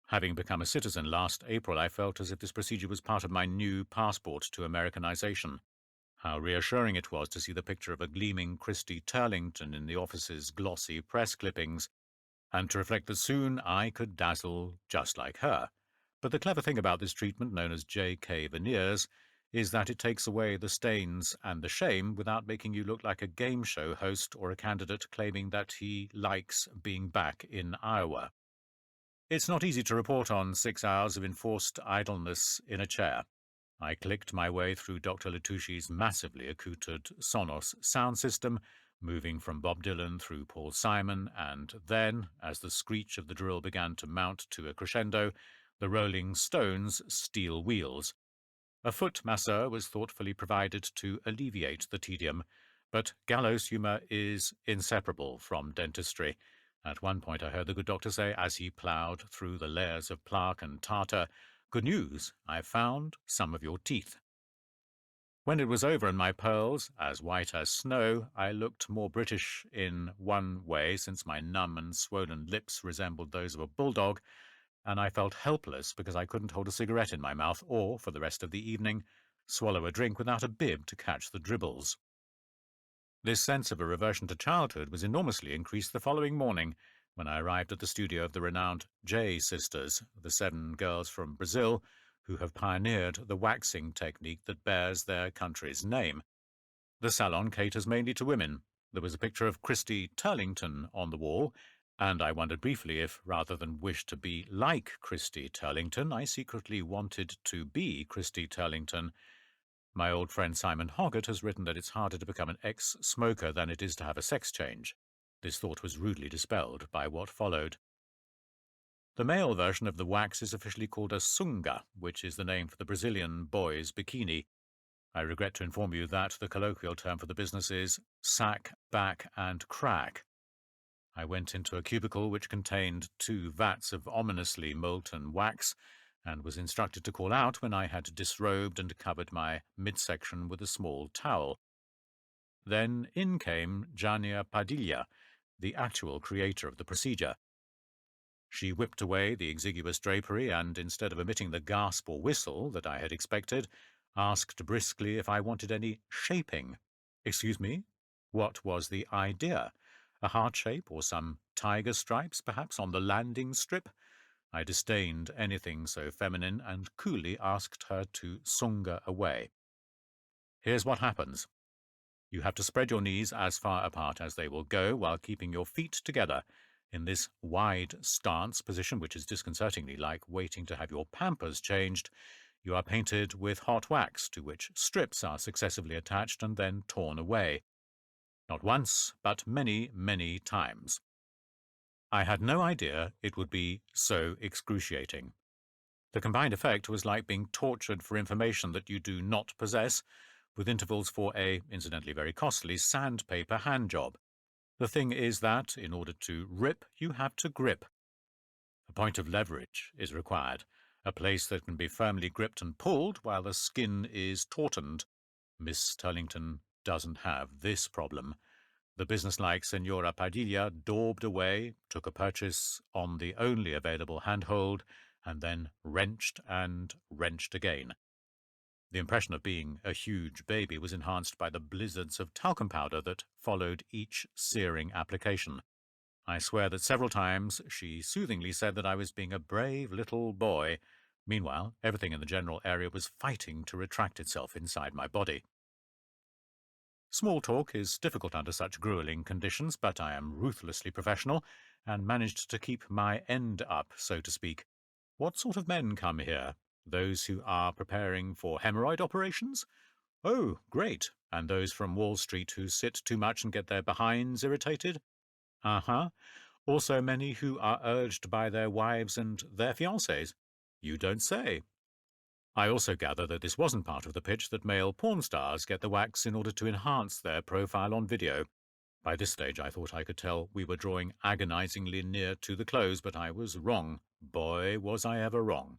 Having become a citizen last April, I felt as if this procedure was part of my new passport to Americanization. How reassuring it was to see the picture of a gleaming Christy Turlington in the office's glossy press clippings, and to reflect that soon I could dazzle just like her. But the clever thing about this treatment, known as JK veneers, is that it takes away the stains and the shame without making you look like a game show host or a candidate claiming that he likes being back in Iowa. It's not easy to report on 6 hours of enforced idleness in a chair. I clicked my way through Dr. Latouche's massively accoutred Sonos sound system, moving from Bob Dylan through Paul Simon, and then, as the screech of the drill began to mount to a crescendo, the Rolling Stones' Steel Wheels. A foot masseur was thoughtfully provided to alleviate the tedium, but gallows humour is inseparable from dentistry. At one point I heard the good doctor say, as he ploughed through the layers of plaque and tartar, "Good news, I've found some of your teeth." When it was over and my pearls as white as snow, I looked more British in one way, since my numb and swollen lips resembled those of a bulldog, and I felt helpless because I couldn't hold a cigarette in my mouth or, for the rest of the evening, swallow a drink without a bib to catch the dribbles. This sense of a reversion to childhood was enormously increased the following morning, when I arrived at the studio of the renowned J sisters, the 7 girls from Brazil, who have pioneered the waxing technique that bears their country's name. The salon caters mainly to women. There was a picture of Christy Turlington on the wall, and I wondered briefly if, rather than wish to be like Christy Turlington, I secretly wanted to be Christy Turlington. My old friend Simon Hoggart has written that it's harder to become an ex-smoker than it is to have a sex change. This thought was rudely dispelled by what followed. The male version of the wax is officially called a sunga, which is the name for the Brazilian boy's bikini. I regret to inform you that the colloquial term for the business is sack, back, and crack. I went into a cubicle which contained 2 vats of ominously molten wax, and was instructed to call out when I had disrobed and covered my midsection with a small towel. Then in came Jania Padilla, the actual creator of the procedure. She whipped away the exiguous drapery and, instead of emitting the gasp or whistle that I had expected, asked briskly if I wanted any shaping. Excuse me? What was the idea? A heart shape or some tiger stripes, perhaps, on the landing strip? I disdained anything so feminine and coolly asked her to sunga away. Here's what happens. You have to spread your knees as far apart as they will go while keeping your feet together. In this wide stance position, which is disconcertingly like waiting to have your pampers changed, you are painted with hot wax, to which strips are successively attached and then torn away. Not once, but many, many times. I had no idea it would be so excruciating. The combined effect was like being tortured for information that you do not possess, with intervals for a, incidentally very costly, sandpaper hand job. The thing is that, in order to rip, you have to grip. A point of leverage is required, a place that can be firmly gripped and pulled while the skin is tautened. Miss Turlington doesn't have this problem. The businesslike Senora Padilla daubed away, took a purchase on the only available handhold, and then wrenched and wrenched again. The impression of being a huge baby was enhanced by the blizzards of talcum powder that followed each searing application. I swear that several times she soothingly said that I was being a brave little boy. Meanwhile, everything in the general area was fighting to retract itself inside my body. Small talk is difficult under such grueling conditions, but I am ruthlessly professional and managed to keep my end up, so to speak. What sort of men come here? Those who are preparing for hemorrhoid operations? Oh, great. And those from Wall Street who sit too much and get their behinds irritated? Uh-huh. Also many who are urged by their wives and their fiancés. You don't say. I also gather that this wasn't part of the pitch that male porn stars get the wax in order to enhance their profile on video. By this stage I thought I could tell we were drawing agonizingly near to the close, but I was wrong. Boy, was I ever wrong.